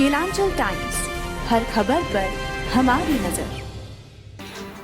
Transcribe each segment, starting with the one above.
Kelanchal times, हर खबर पर हमारी नजर।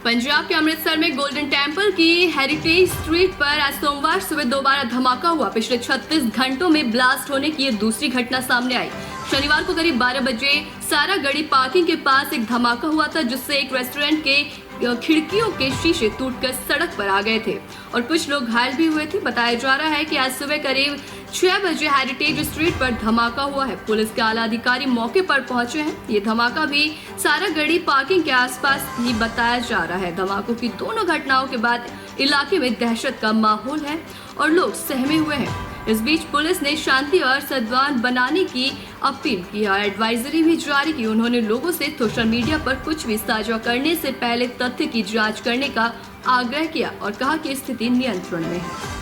पंजाब के अमृतसर में गोल्डन टेम्पल की हेरिटेज स्ट्रीट पर आज सोमवार सुबह दोबारा धमाका हुआ। पिछले 36 घंटों में ब्लास्ट होने की ये दूसरी घटना सामने आई। शनिवार को करीब 12 बजे सारागढ़ी पार्किंग के पास एक धमाका हुआ था, जिससे एक रेस्टोरेंट के खिड़कियों के शीशे टूटकर सड़क पर आ गए थे और कुछ लोग घायल भी हुए थे। बताया जा रहा है कि आज सुबह करीब 6 बजे हेरिटेज स्ट्रीट पर धमाका हुआ है। पुलिस के आला अधिकारी मौके पर पहुंचे हैं। ये धमाका भी सारागढ़ी पार्किंग के आसपास ही बताया जा रहा है। धमाकों की दोनों घटनाओं के बाद इलाके में दहशत का माहौल है और लोग सहमे हुए हैं। इस बीच पुलिस ने शांति और सद्भाव बनाने की अपील की और एडवाइजरी भी जारी की। उन्होंने लोगों से सोशल मीडिया पर कुछ भी साझा करने से पहले तथ्य की जांच करने का आग्रह किया और कहा कि स्थिति नियंत्रण में है।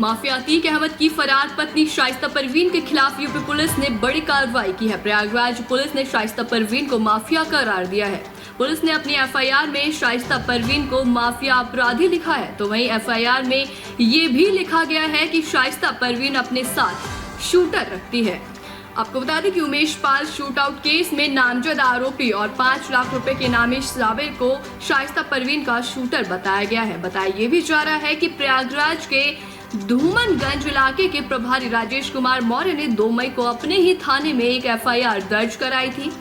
माफिया अतीक अहमद की फरार पत्नी शाइस्ता परवीन के खिलाफ यूपी पुलिस ने बड़ी कार्रवाई की है। प्रयागराज पुलिस ने शाइस्ता परवीन को माफिया करार दिया है। पुलिस ने अपनी एफआईआर में शाइस्ता परवीन को माफिया अपराधी लिखा है, तो वहीं एफआईआर में ये भी लिखा गया है कि शाइस्ता परवीन अपने साथ शूटर रखती है। आपको बता दें कि Umesh Pal shoot out case में नामजद आरोपी और 5 लाख रुपए के इनामी साबिर को शाइस्ता परवीन का शूटर बताया गया है। बताया ये भी जा रहा है कि प्रयागराज के धूमनगंज इलाके के प्रभारी राजेश कुमार मौर्य ने 2 मई को अपने ही थाने में एक एफआईआर दर्ज कराई थी।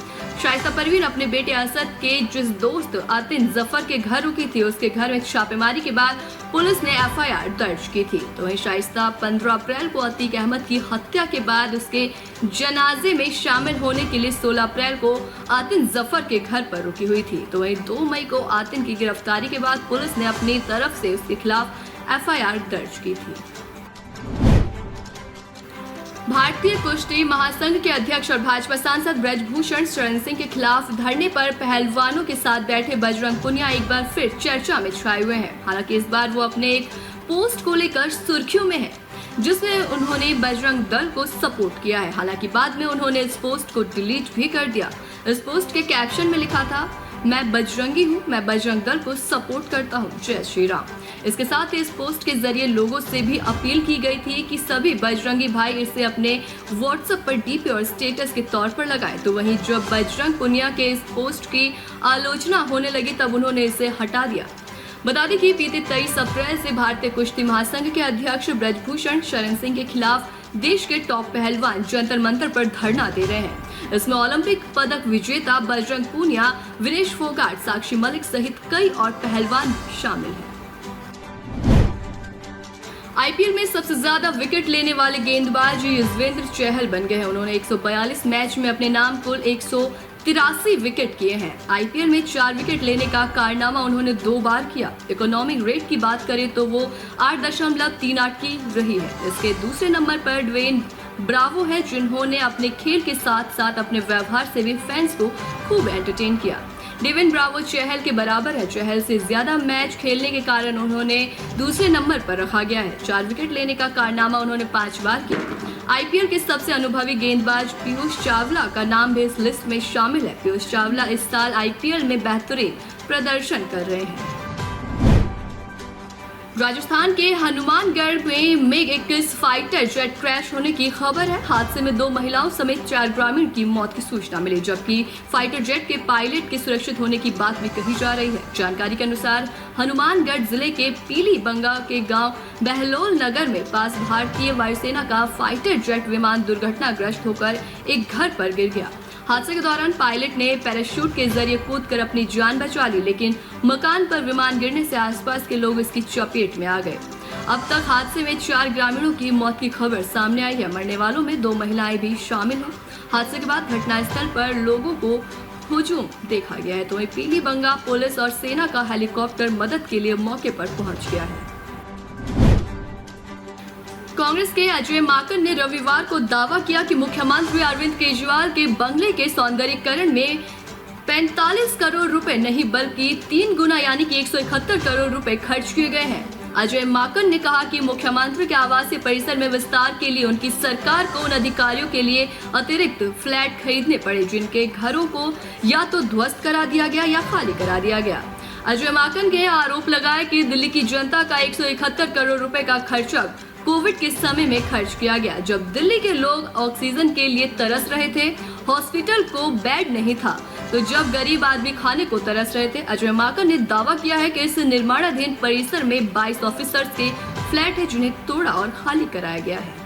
शाइस्ता परवीन अपने बेटे असद के जिस दोस्त आतिन जफर के घर रुकी थी, उसके घर में छापेमारी के बाद पुलिस ने एफआईआर दर्ज की थी। तो वहीं शाइस्ता 15 अप्रैल को अतीक अहमद की हत्या के बाद उसके जनाजे में शामिल होने के लिए 16 अप्रैल को आतिन जफर के घर पर रुकी हुई थी। तो वहीं 2 मई को आतिन की गिरफ्तारी के बाद पुलिस ने अपनी तरफ से उसके खिलाफ एफआईआर दर्ज की थी। भारतीय कुश्ती महासंघ के अध्यक्ष और भाजपा सांसद ब्रजभूषण शरण सिंह के खिलाफ धरने पर पहलवानों के साथ बैठे बजरंग पुनिया एक बार फिर चर्चा में छाए हुए हैं। हालांकि इस बार वो अपने एक पोस्ट को लेकर सुर्खियों में है, जिसमें उन्होंने बजरंग दल को सपोर्ट किया है। हालांकि बाद में उन्होंने इस पोस्ट को डिलीट भी कर दिया। इस पोस्ट के कैप्शन में लिखा था, मैं बजरंगी हूँ, मैं बजरंग दल को सपोर्ट करता हूँ, जय श्री राम। इसके साथ ही इस पोस्ट के जरिए लोगों से भी अपील की गई थी कि सभी बजरंगी भाई इसे अपने व्हाट्सएप पर डीपी और स्टेटस के तौर पर लगाएं। तो वहीं जब बजरंग पुनिया के इस पोस्ट की आलोचना होने लगी, तब उन्होंने इसे हटा दिया। बता दें कि बीते 23 अप्रैल से भारतीय कुश्ती महासंघ के अध्यक्ष ब्रजभूषण शरण सिंह के खिलाफ देश के टॉप पहलवान जंतर मंतर पर धरना दे रहे हैं। इसमें ओलंपिक पदक विजेता बजरंग पुनिया, विनेश फोगाट, साक्षी मलिक सहित कई और पहलवान शामिल हैं। आईपीएल में सबसे ज्यादा विकेट लेने वाले गेंदबाज युजवेंद्र चहल बन गए हैं। उन्होंने 142 मैच में अपने नाम कुल 183 विकेट किए हैं। आईपीएल में 4 विकेट लेने का कारनामा उन्होंने 2 बार किया। इकोनॉमिक रेट की बात करें तो वो 8.38 की रही है। इसके दूसरे नंबर पर ड्वेन ब्रावो है, जिन्होंने अपने खेल के साथ साथ अपने व्यवहार से भी फैंस को खूब एंटरटेन किया। डेविन ब्रावो चहल के बराबर है। चहल से ज्यादा मैच खेलने के कारण उन्होंने दूसरे नंबर पर रखा गया है। 4 विकेट लेने का कारनामा उन्होंने 5 बार किया। आईपीएल के सबसे अनुभवी गेंदबाज पीयूष चावला का नाम भी इस लिस्ट में शामिल है। पीयूष चावला इस साल आईपीएल में बेहतरीन प्रदर्शन कर रहे हैं। राजस्थान के हनुमानगढ़ में मिग-21 फाइटर जेट क्रैश होने की खबर है। हादसे में 2 महिलाओं समेत 4 ग्रामीण की मौत की सूचना मिली, जबकि फाइटर जेट के पायलट के सुरक्षित होने की बात भी कही जा रही है। जानकारी के अनुसार हनुमानगढ़ जिले के पीली बंगा के गांव बहलोल नगर में पास भारतीय वायुसेना का फाइटर जेट विमान दुर्घटनाग्रस्त होकर एक घर पर गिर गया। हादसे के दौरान पायलट ने पैराशूट के जरिए कूदकर अपनी जान बचा ली, लेकिन मकान पर विमान गिरने से आसपास के लोग इसकी चपेट में आ गए। अब तक हादसे में 4 ग्रामीणों की मौत की खबर सामने आई है। मरने वालों में 2 महिलाएं भी शामिल हैं। हादसे के बाद घटनास्थल पर लोगों को हुजूम देखा गया है। तो वहीं पीली बंगा पुलिस और सेना का हेलीकॉप्टर मदद के लिए मौके पर पहुंच गया है। कांग्रेस के अजय माकन ने रविवार को दावा किया कि मुख्यमंत्री अरविंद केजरीवाल के बंगले के सौंदर्यीकरण में 45 करोड़ रुपए नहीं बल्कि 3 गुना यानी कि 171 करोड़ रुपए खर्च किए गए हैं। अजय माकन ने कहा कि मुख्यमंत्री के आवासीय परिसर में विस्तार के लिए उनकी सरकार को उन अधिकारियों के लिए अतिरिक्त फ्लैट खरीदने पड़े, जिनके घरों को या तो ध्वस्त करा दिया गया या खाली करा दिया गया। अजय माकन ने आरोप लगाया कि दिल्ली की जनता का 171 करोड़ रुपए का खर्चा कोविड के समय में खर्च किया गया, जब दिल्ली के लोग ऑक्सीजन के लिए तरस रहे थे, हॉस्पिटल को बेड नहीं था, तो जब गरीब आदमी खाने को तरस रहे थे। अजय माकन ने दावा किया है कि इस निर्माणाधीन परिसर में 22 ऑफिसर्स के फ्लैट है, जिन्हें तोड़ा और खाली कराया गया है।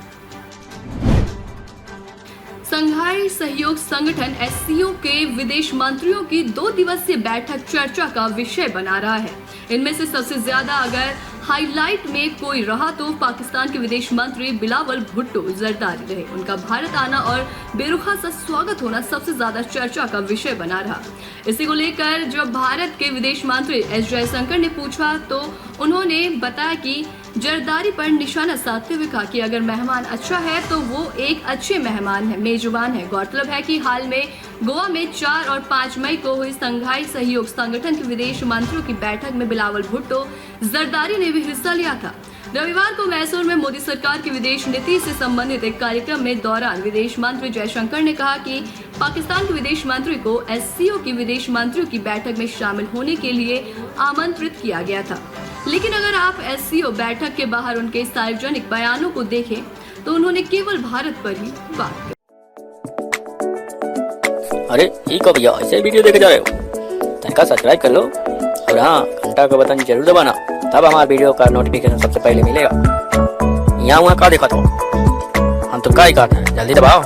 संघाई सहयोग संगठन SCO के विदेश मंत्रियों की 2 दिवसीय बैठक चर्चा का विषय बना रहा है। इनमें से सबसे ज्यादा अगर हाईलाइट में कोई रहा तो पाकिस्तान के विदेश मंत्री बिलावल भुट्टो जरदारी रहे। उनका भारत आना और बेरुखा सा स्वागत होना सबसे ज्यादा चर्चा का विषय बना रहा। इसी को लेकर जब भारत के विदेश मंत्री S जयशंकर ने पूछा तो उन्होंने बताया कि जरदारी पर निशाना साधते हुए कहा कि अगर मेहमान अच्छा है तो वो एक अच्छे मेहमान है, मेजबान है। गौरतलब है कि हाल में गोवा में 4 और 5 मई को हुई संघाई सहयोग संगठन के विदेश मंत्रियों की बैठक में बिलावल भुट्टो जरदारी ने भी हिस्सा लिया था। रविवार को मैसूर में मोदी सरकार की विदेश नीति से संबंधित एक कार्यक्रम में दौरान विदेश मंत्री जयशंकर ने कहा कि पाकिस्तान के विदेश मंत्री को SCO की विदेश मंत्रियों की बैठक में शामिल होने के लिए आमंत्रित किया गया था। लेकिन अगर आप SCO बैठक के बाहर उनके सार्वजनिक बयानों को देखें तो उन्होंने केवल भारत पर ही बात की। अरे ठीक हो भैया, ऐसे वीडियो देखे जा रहे हो, तनिका सब्सक्राइब कर लो और हाँ, घंटा का बटन जरूर दबाना, तब हमारे वीडियो का नोटिफिकेशन सबसे पहले मिलेगा। यहाँ वहाँ का देखा तो हम तुम का ही काटना है, जल्दी दबाओ।